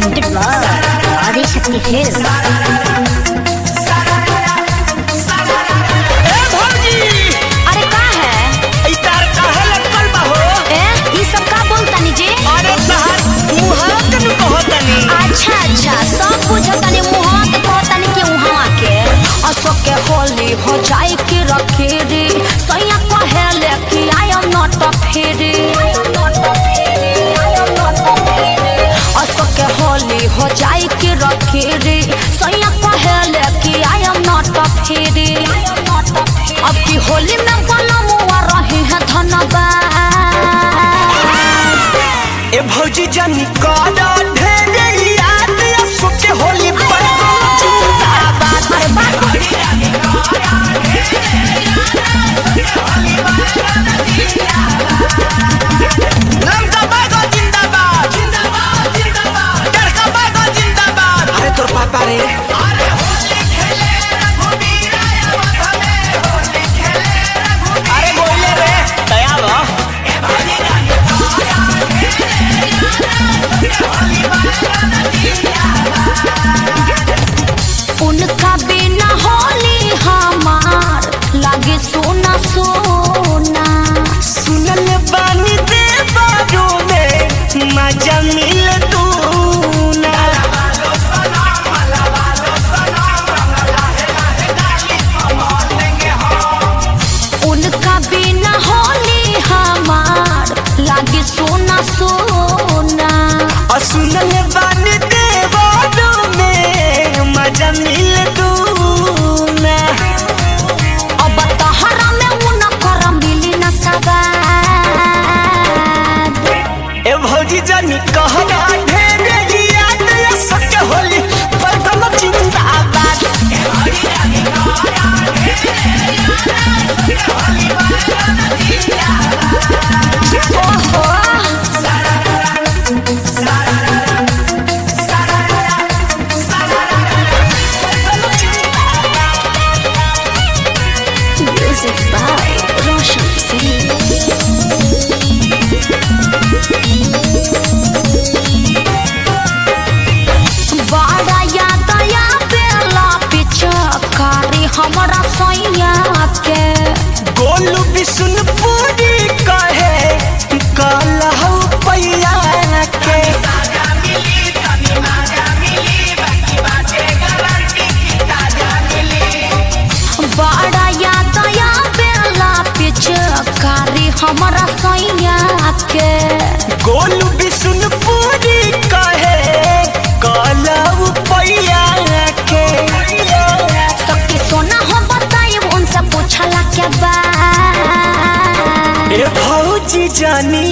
presented by Adi Shakti Films. अरे का है? इतार काहे लटकल बा हो? ई सब का बोलतानी जी? अरे तहार मुहा के न कहतानी। अच्छा सब बुझतानी मुहा के कहतानी कि उहा के असो के होली हो जाए कि रखे रे सैया कहेले कि आई एम नॉट अ फेरी असो के होली हो जाए कि रखे रे सैया कहेले कि आई एम नॉट अ फेरी अब की होली में बनमुआ रहे हैं धन्यवाद। ए भौजी जानी कादा ढेरे याद या सोचे होली पर जिंदाबाद। अरे बात लंका बागो जिंदाबाद जिंदाबाद जिंदाबाद डरका बागो जिंदाबाद। अरे तोर पापा रे अरे होली खेले रघुवीर आया वतने होली खेले रघुवीर। अरे बोले रे दया वा ए भाई रानी होली वाला उनका बिना होली हमार लागे सोना सोना। सुनल बानी दे बाजू में मजा मिल दूना। उनका बिना होली हमार लागे सोना सोना। और सुनल बानी दे बाजू में मजा मिल दूना। अब तहरा में उनकर मिली न सवाद। ए भौजी जानी कहना ढेरे याद या सके होली प्रथम जिंदाबाद। ए भौजी जानी कहना ढेरे याद या सके होली प्रथम जिंदाबाद। ओहो Music by Roshan Singh. बड़ा याद आया बेला पिचकारी हमरा सैया के। गोलू बिशुनपुरी कहे कहलहु पैया के। बड़ा याद आया बेला पिचकारी हमरा सैया के। गोलू बिशुनपुरी कहे कहलहु पैया के। सबके सोना हो बताई उनसे पूछला के बाद। ए भौजी जानी